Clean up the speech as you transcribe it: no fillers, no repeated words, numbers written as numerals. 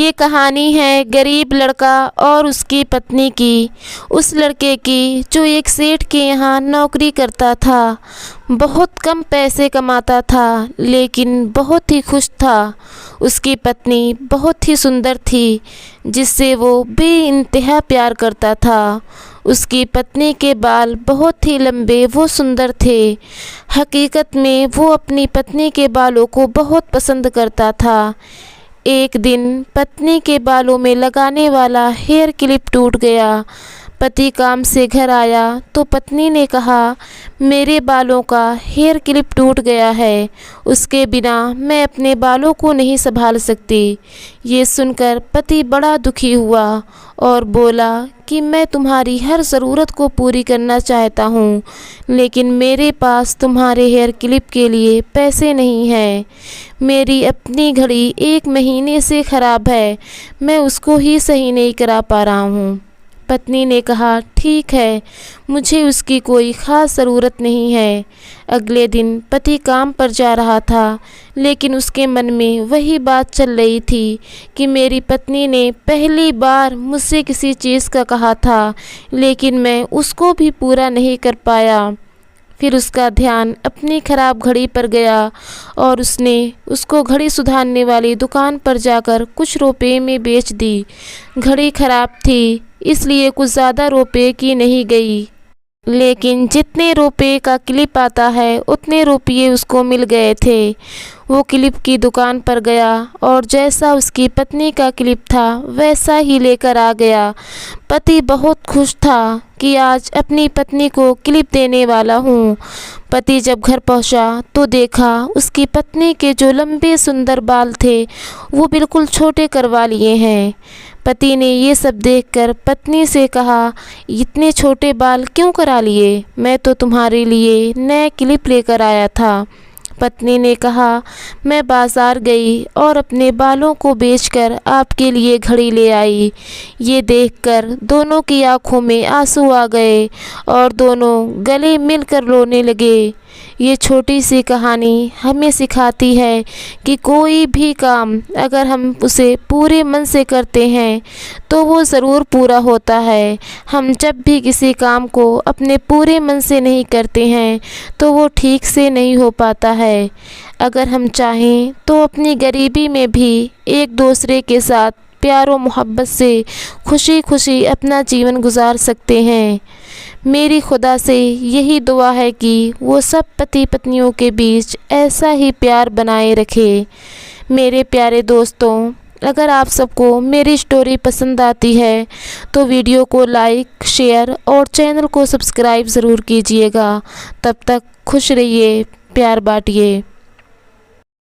ये कहानी है गरीब लड़का और उसकी पत्नी की। उस लड़के की जो एक सेठ के यहाँ नौकरी करता था, बहुत कम पैसे कमाता था लेकिन बहुत ही खुश था। उसकी पत्नी बहुत ही सुंदर थी जिससे वो बेइंतहा प्यार करता था। उसकी पत्नी के बाल बहुत ही लंबे व सुंदर थे। हकीकत में वो अपनी पत्नी के बालों को बहुत पसंद करता था। एक दिन पत्नी के बालों में लगाने वाला हेयर क्लिप टूट गया। पति काम से घर आया तो पत्नी ने कहा, मेरे बालों का हेयर क्लिप टूट गया है, उसके बिना मैं अपने बालों को नहीं संभाल सकती। ये सुनकर पति बड़ा दुखी हुआ और बोला कि मैं तुम्हारी हर ज़रूरत को पूरी करना चाहता हूँ, लेकिन मेरे पास तुम्हारे हेयर क्लिप के लिए पैसे नहीं हैं। मेरी अपनी घड़ी 1 महीने से ख़राब है, मैं उसको ही सही नहीं करा पा रहा हूँ। पत्नी ने कहा, ठीक है, मुझे उसकी कोई ख़ास ज़रूरत नहीं है। अगले दिन पति काम पर जा रहा था लेकिन उसके मन में वही बात चल रही थी कि मेरी पत्नी ने पहली बार मुझसे किसी चीज़ का कहा था लेकिन मैं उसको भी पूरा नहीं कर पाया। फिर उसका ध्यान अपनी ख़राब घड़ी पर गया और उसने उसको घड़ी सुधारने वाली दुकान पर जाकर कुछ रुपए में बेच दी। घड़ी ख़राब थी इसलिए कुछ ज़्यादा रुपए की नहीं गई, लेकिन जितने रुपए का क्लिप आता है उतने रुपये उसको मिल गए थे। वो क्लिप की दुकान पर गया और जैसा उसकी पत्नी का क्लिप था वैसा ही लेकर आ गया। पति बहुत खुश था कि आज अपनी पत्नी को क्लिप देने वाला हूँ। पति जब घर पहुँचा तो देखा उसकी पत्नी के जो लंबे सुंदर बाल थे वो बिल्कुल छोटे करवा लिए हैं। पति ने ये सब देखकर पत्नी से कहा, इतने छोटे बाल क्यों करा लिए? मैं तो तुम्हारे लिए नया क्लिप लेकर आया था। पत्नी ने कहा, मैं बाज़ार गई और अपने बालों को बेचकर आपके लिए घड़ी ले आई। ये देखकर दोनों की आंखों में आंसू आ गए और दोनों गले मिलकर रोने लगे। ये छोटी सी कहानी हमें सिखाती है कि कोई भी काम अगर हम उसे पूरे मन से करते हैं तो वो ज़रूर पूरा होता है। हम जब भी किसी काम को अपने पूरे मन से नहीं करते हैं तो वो ठीक से नहीं हो पाता है। अगर हम चाहें तो अपनी गरीबी में भी एक दूसरे के साथ प्यार और मोहब्बत से खुशी खुशी अपना जीवन गुजार सकते हैं। मेरी खुदा से यही दुआ है कि वो सब पति पत्नियों के बीच ऐसा ही प्यार बनाए रखे। मेरे प्यारे दोस्तों, अगर आप सबको मेरी स्टोरी पसंद आती है तो वीडियो को लाइक, शेयर और चैनल को सब्सक्राइब ज़रूर कीजिएगा। तब तक खुश रहिए, प्यार बांटिए।